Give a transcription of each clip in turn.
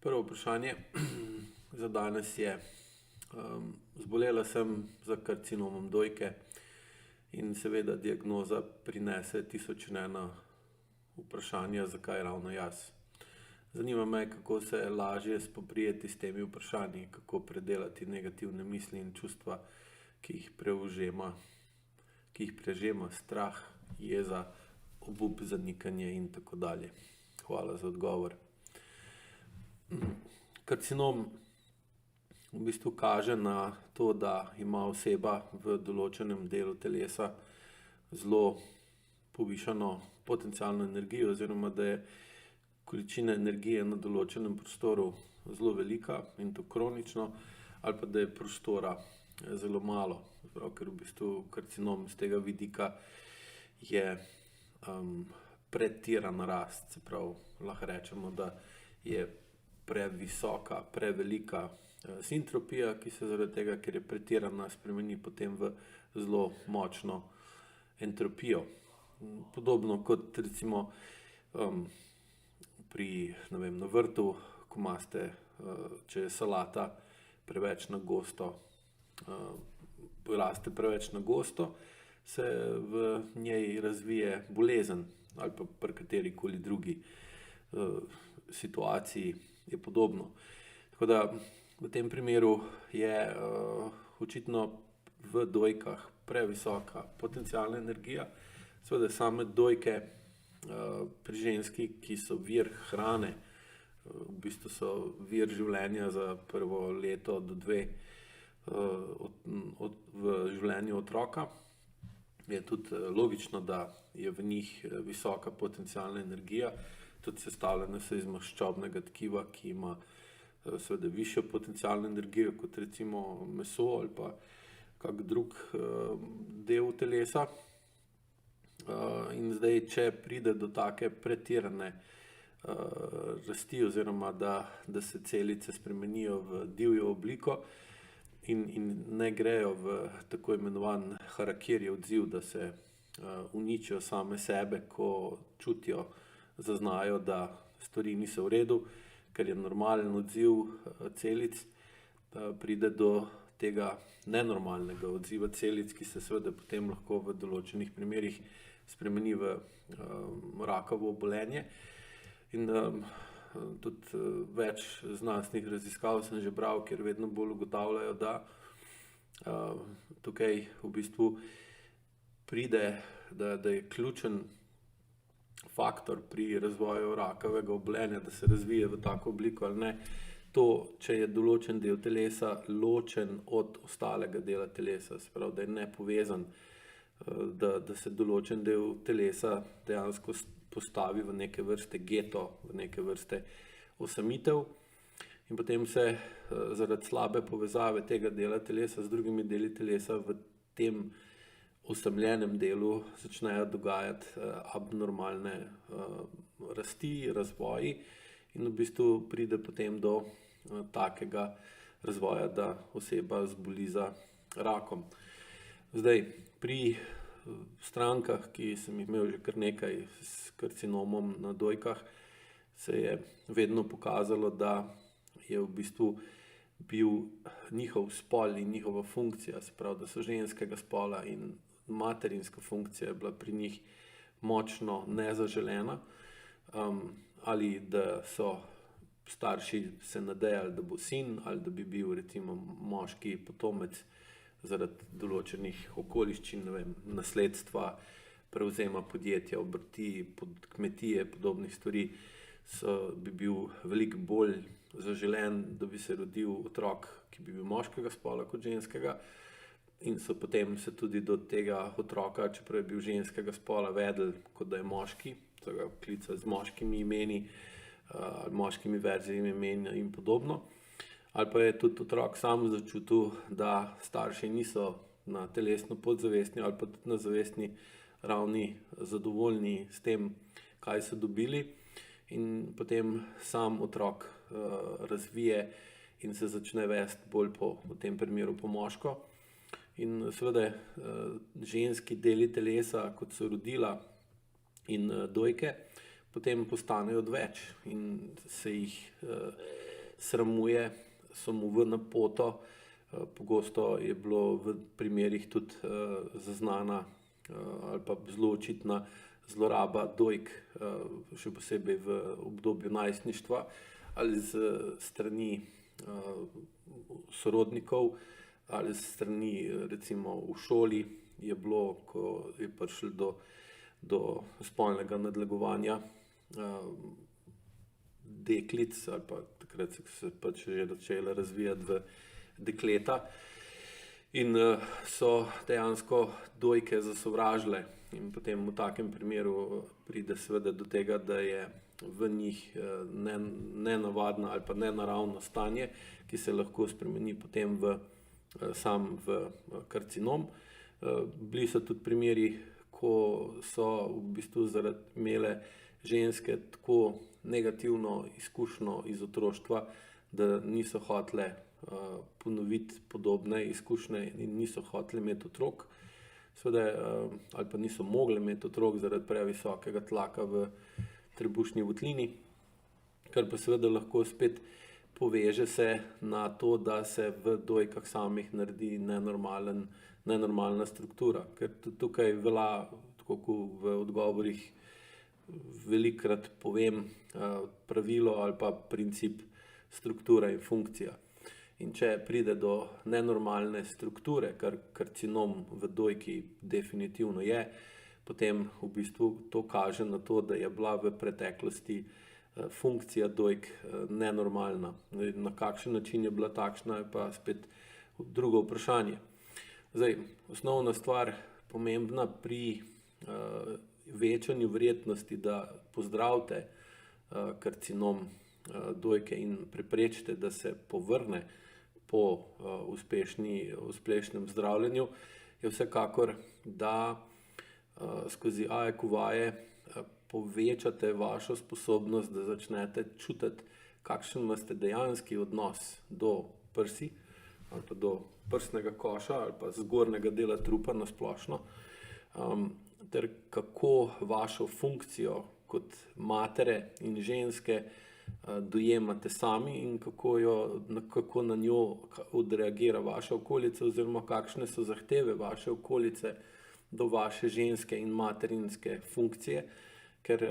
Prvo vprašanje za danes je, zbolela sem za karcinomom dojke in seveda diagnoza prinese tisoč in ena vprašanja, zakaj ravno jaz. Zanima me, kako se lažje spoprijeti s temi vprašanji, kako predelati negativne misli in čustva, ki jih prežema strah, jeza, obup, zanikanje in tako dalje. Hvala za odgovor. Karcinom v bistvu kaže na to, da ima oseba v določenem delu telesa zelo povišano potencialno energijo oziroma da je količina energije na določenem prostoru zelo velika in to kronično, ali pa da je prostora zelo malo. Ker v bistvu karcinom z tega vidika je pretirana rast, se pravi, lahko rečemo, da je previsoka, prevelika sintropija, ki se zaradi tega, ker je pretirana, spremeni potem v zelo močno entropijo. Podobno kot recimo na vrtu, ko imate, če je salata preveč na gosto, raste preveč na gosto, se v njej razvije bolezen ali pa pri katerikoli drugi situaciji je podobno. Tako da v tem primeru je očitno v dojkah previsoka potencialna energija. Seveda same dojke pri ženski, ki so vir hrane, v bistvu so vir življenja za prvo leto do dve v življenju otroka, je tudi logično, da je v njih visoka potencialna energija. Tudi sestavljene so iz maščobnega tkiva, ki ima seveda višjo potencialno energijo kot recimo meso ali pa kak drug del telesa. In zdaj, če pride do take pretirane rasti oziroma da se celice spremenijo v divjo obliko in ne grejo v tako imenovan harakiri odziv, da se uničijo same sebe, ko čutijo, zaznajo, da stvari niso v redu, ker je normalen odziv celic, pride do tega nenormalnega odziva celic, ki se seveda potem lahko v določenih primerih spremeni v rakavo obolenje. In tudi več znanstvenih raziskav sem že bral, kjer vedno bolj ugotavljajo, da tukaj v bistvu pride, da je ključen faktor pri razvoju rakavega obolenja, da se razvije v tako obliko ali ne, to, če je določen del telesa ločen od ostalega dela telesa, se pravi, da je nepovezan, da se določen del telesa dejansko postavi v neke vrste geto, v neke vrste osamitev in potem se zaradi slabe povezave tega dela telesa z drugimi deli telesa v tem osamljenem delu začnejo dogajati abnormalne rasti, razvoji in v bistvu pride potem do takega razvoja, da oseba zboli za rakom. Zdaj, pri strankah, ki sem jih imel že kar nekaj s karcinomom na dojkah, se je vedno pokazalo, da je v bistvu bil njihov spol in njihova funkcija, se pravi, da so ženskega spola in materinska funkcija je bila pri njih močno nezaželena, ali da so starši se nadejali, da bo sin ali da bi bil recimo moški potomec zaradi določenih okoliščin, ne vem, nasledstva, prevzema podjetja, obrti, kmetije, podobnih stvari, bi bil veliko bolj zaželen, da bi se rodil otrok, ki bi bil moškega spola kot ženskega. In so potem se tudi do tega otroka, čeprav je bil ženskega spola, vedeli, kot da je moški, so ga klicali z moškimi imeni, moškimi verzijami imena in podobno. Ali pa je tudi otrok sam začutil, da starši niso na telesno podzavestni ali pa tudi na zavestni ravni zadovoljni s tem, kaj so dobili. In potem sam otrok razvije in se začne vesti bolj v tem primeru po moško. In seveda ženski deli telesa, kot so rodila in dojke, potem postanejo odveč in se jih sramuje, so mu v napoto. Pogosto je bilo v primerih tudi zaznana ali pa zelo očitna zloraba dojk, še posebej v obdobju najstništva ali z strani sorodnikov ali z strani recimo v šoli je bilo, ko je prišlo do spolnega nadlegovanja deklic ali pa takrat so se pač že začela razvijati v dekleta in so dejansko dojke zasovražile in potem v takem primeru pride seveda do tega, da je v njih nenavadno ali pa nenaravno stanje, ki se lahko spremeni potem v karcinom. Bili so tudi primeri, ko so v bistvu imele ženske tako negativno izkušnjo iz otroštva, da niso hotele ponoviti podobne izkušnje in niso hoteli imeti otrok, seveda, ali pa niso mogli imeti otrok zaradi previsokega tlaka v trebušni votlini, kar pa seveda lahko spet poveže se na to, da se v dojkah samih naredi nenormalna struktura, ker tudi tukaj velja, tako kot v odgovorih velikokrat povem, pravilo ali pa princip struktura in funkcija. In če pride do nenormalne strukture, kar karcinom v dojki definitivno je, potem v bistvu to kaže na to, da je bila v preteklosti funkcija dojk nenormalna. Na kakšen način je bila takšna, je pa spet drugo vprašanje. Zdaj, osnovna stvar, pomembna pri večanju verjetnosti, da pozdravite karcinom dojke in preprečite, da se povrne po uspešnem zdravljenju, je vsekakor, da skozi AEQ vaje povečate vašo sposobnost, da začnete čutiti, kakšen imate dejanski odnos do prsi ali pa do prsnega koša ali pa zgornjega dela trupa na splošno, ter kako vašo funkcijo kot matere in ženske dojemate sami in kako na njo odreagira vaša okolica oziroma kakšne so zahteve vaše okolice do vaše ženske in materinske funkcije, ker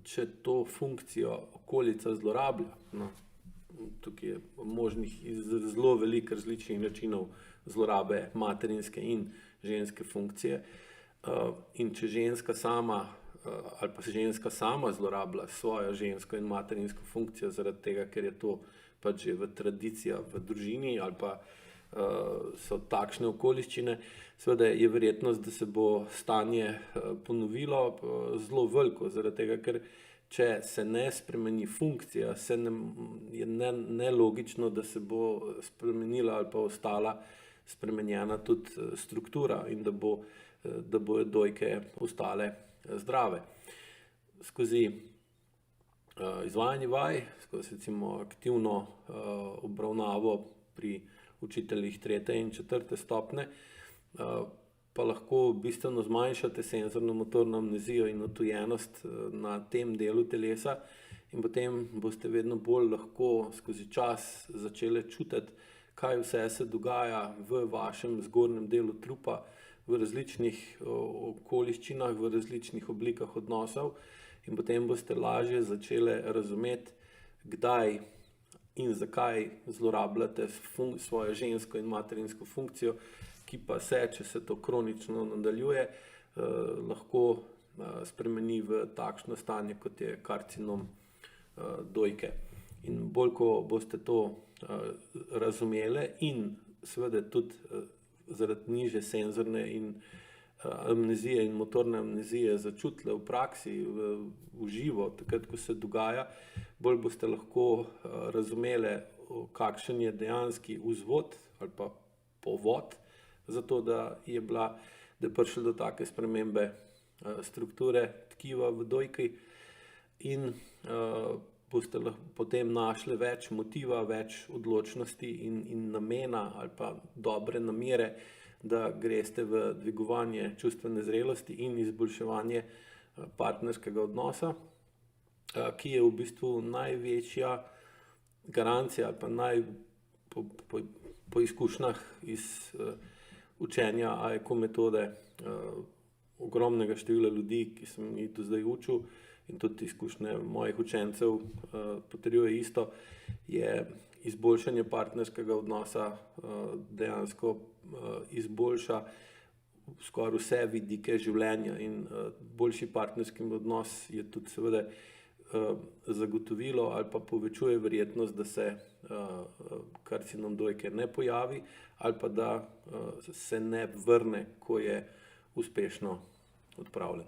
če to funkcijo okolica zlorablja, tukaj je možnih zelo veliko različnih načinov zlorabe materinske in ženske funkcije, in če ženska sama ali pa se ženska sama zlorablja svojo žensko in materinsko funkcijo zaradi tega, ker je to pač že v tradicija v družini ali pa so takšne okoliščine, seveda je verjetnost, da se bo stanje ponovilo zelo veliko, zaradi tega, ker če se ne spremeni funkcija, je nelogično, da se bo spremenila ali pa ostala spremenjena tudi struktura in da bojo dojke ostale zdrave. Skozi izvajanje vaj, skozi recimo aktivno obravnavo pri učiteljih 3. in 4. stopnje, pa lahko bistveno zmanjšate senzorno-motorno amnezijo in odtujenost na tem delu telesa in potem boste vedno bolj lahko skozi čas začeli čutiti, kaj vse se dogaja v vašem zgornjem delu trupa, v različnih okoliščinah, v različnih oblikah odnosov in potem boste lažje začeli razumeti, kdaj in zakaj zlorabljate svojo žensko in materinsko funkcijo, ki pa se, če se to kronično nadaljuje, lahko spremeni v takšno stanje, kot je karcinom dojke. In bolj, ko boste to razumeli in seveda tudi zaradi nižje senzorne in amnezije in motorne amnezije začutile v praksi, v živo, takrat, ko se dogaja, bolj boste lahko razumeli, kakšen je dejanski vzvod ali pa povod za to, da je prišlo do take spremembe strukture tkiva v dojki in boste potem našli več motiva, več odločnosti in namena ali pa dobre namere, da greste v dvigovanje čustvene zrelosti in izboljševanje partnerskega odnosa. ki je v bistvu največja garancija ali pa po izkušnjah iz učenja AECO metode ogromnega števila ljudi, ki sem jih do zdaj učil, in tudi izkušnje mojih učencev potrjuje isto, je izboljšanje partnerskega odnosa dejansko izboljša skoraj vse vidike življenja, in boljši partnerski odnos je tudi seveda zagotovilo ali pa povečuje verjetnost, da se karcinom dojke ne pojavi ali pa da se ne vrne, ko je uspešno odpravljen.